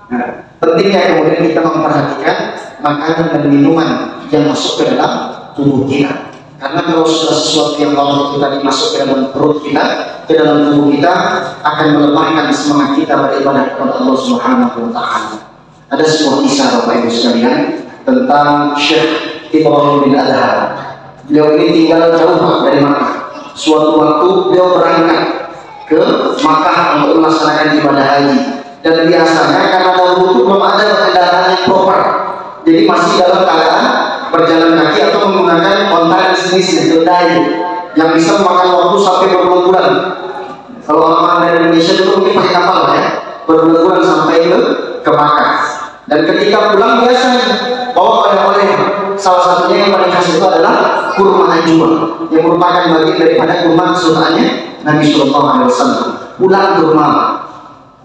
Nah, pentingnya kemudian kita memperhatikan makanan dan minuman yang masuk ke dalam tubuh kita. Karena kalau sudah sesuatu yang Allah kita dimasuk ke dalam perut kita, ke dalam tubuh kita, akan melemahkan semangat kita beribadah kepada Allah Subhanahu wa Ta'ala. Ada sebuah kisah Bapak Ibu sekalian tentang Syekh Ibrahim bin Adham. Beliau ini tinggal jauh dari Makkah. Suatu waktu beliau berangkat ke Makkah untuk melaksanakan ibadah haji. Dan biasanya karena dahulu itu belum ada kendaraan yang proper, jadi masih dalam keadaan berjalan kaki atau menggunakan onta jenis keledai yang bisa memakan waktu sampai berbulan-bulan. Kalau orang dari Indonesia dulu mungkin pakai kapal ya, berbulan-bulan sampai ke Makkah. Dan ketika pulang biasanya bawa oleh-oleh. Salah satunya yang paling khas itu adalah kurma ajwa, yang merupakan bagian daripada kurma kesukaannya Nabi Sallallahu Alaihi Wasallam. Pulang ke rumah,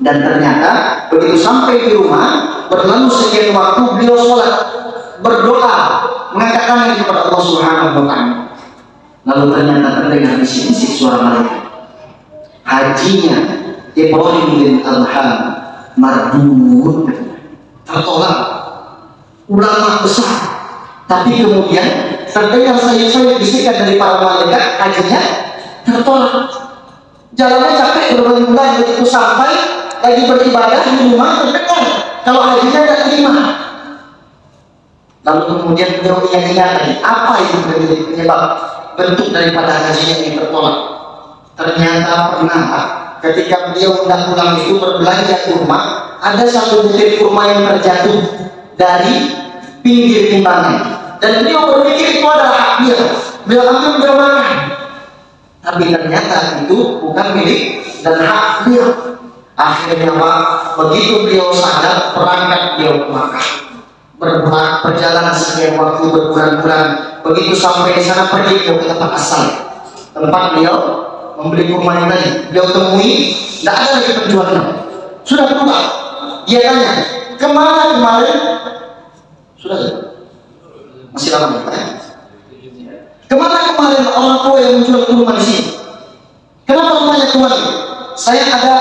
dan ternyata begitu sampai di rumah, berlalu sekian waktu beliau sholat, berdoa, mengangkat tangan kepada Allah Subhanahu wa Ta'ala. Lalu ternyata terdengar bisik-bisik suara malaikat. Hajinya Ibrahim bin Adham mardud, tertolak, ulama besar. Tapi kemudian terdengar sayup-sayup bisikan dari para malaikat, hajinya tertolak. Jalannya capek berbulan-bulan, begitu sampai lagi beribadah di rumah terdengar kalau hajinya tidak terima. Lalu kemudian beliau ingat apa itu menjadi penyebab bentuk daripada hajinya ini tertolak. Ternyata pernah ketika beliau hendak pulang itu berbelanja kurma, ada satu butir kurma yang terjatuh dari pinggir timbangan, dan beliau berpikir itu adalah hak dia. Beliau ambil, beliau makan. Tapi ternyata itu bukan milik dan hak beliau. Akhirnya begitu beliau sadar, berangkat beliau ke Makkah, berjalan sekian waktu berbulan-bulan. Begitu sampai di sana, pergi beliau ke tempat asal, tempat beliau membeli kurma yang tadi. Beliau temui, tidak ada lagi penjualnya, sudah berubah. Dia tanya, kemana kemarin? Sudah masih lama ya? Kemana kemarin orang tua yang menjual kurma di sini? Kenapa rumahnya kemarin? Saya ada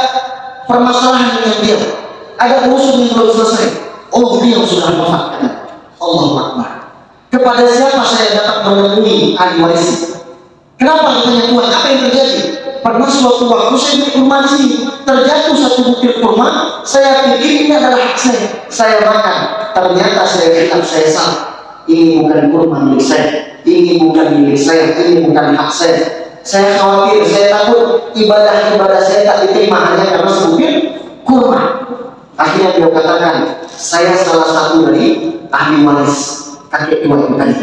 permasalahan dengan dia, ada urusan yang belum selesai. Oh, beliau sudah wafat. Allahu Akbar. Kepada siapa saya dapat menemui ahli waris? Kenapa ditanya Tuhan? Apa yang terjadi? Pernah suatu waktu saya beli kurma di sini, terjatuh satu butir kurma. Saya pikir ini adalah hak saya. Saya makan. Ternyata saya bilang saya salah. Ini bukan kurma milik saya. Ini bukan milik saya. Ini bukan hak saya. Saya khawatir, saya takut ibadah-ibadah saya tak diterima hanya karena sebutir kurma. Akhirnya beliau katakan, saya salah satu dari ahli waris kakek tua itu tadi.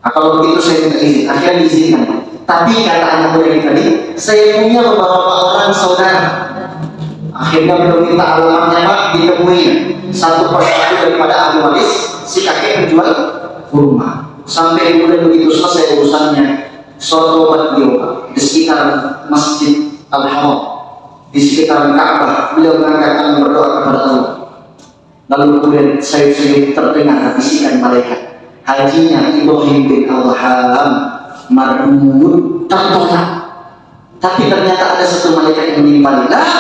Kalau begitu saya minta izin. Akhirnya diizinkan. Tapi kata anak muda ini tadi, saya punya beberapa orang saudara. Akhirnya beliau minta alamatnya, Pak, ditemui satu persatu daripada ahli waris si kakek penjual kurma. Sampai kemudian begitu selesai urusannya, sholat beliau di sekitar Masjid Al-Haram, di sekitar Ka'bah, beliau mengangkat tangan berdoa kepada Allah. Lalu kemudian sayup-sayup terdengar bisikan malaikat. Hajinya Ibrahim bin Adham mardud, tertolak. Tapi ternyata ada satu malaikat yang menimpali. Lah,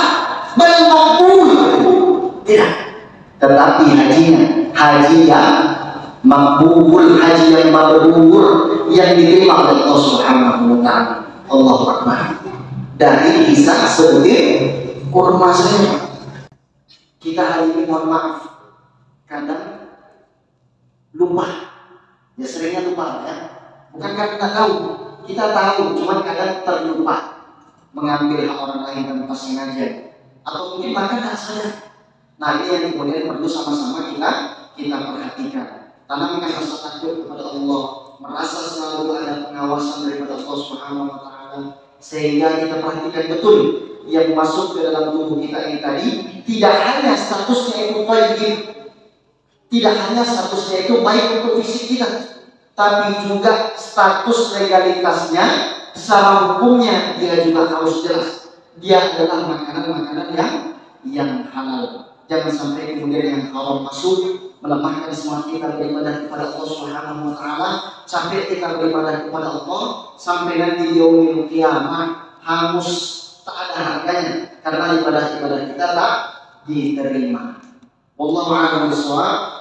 bal maqbul. Tidak. Tetapi haji yang maqbul, haji yang mabrur, yang diterima oleh Allah Subhanahu wa Ta'ala. Allahu Akbar. Dari kisah sebutir kurma saja. Kita hari ini mohon maaf, kadang lupa. Ya seringnya lupa ya. Bukan karena tidak tahu, kita tahu, cuma kadang terlupa mengambil hak orang lain tanpa sengaja, atau mungkin bahkan tidak sadar. Nah, ini yang kemudian perlu sama-sama kita perhatikan. Tanamkan rasa takut kepada Allah, merasa selalu ada pengawasan daripada Allah Subhanahu wa Ta'ala, sehingga kita perhatikan betul yang masuk ke dalam tubuh kita ini tadi tidak hanya statusnya itu baik, tidak hanya statusnya itu baik untuk fisik kita, tapi juga status legalitasnya secara hukumnya dia juga harus jelas. Dia adalah makanan-makanan yang halal. Jangan sampai kemudian yang haram masuk, melemahkan semangat kita beribadah kepada Allah Subhanahu wa Ta'ala, sampai kita beribadah kepada Allah sampai nanti yaumil qiyamah hangus, tak ada harganya karena ibadah-ibadah kita tak diterima. Wallahu a'lam bishawab.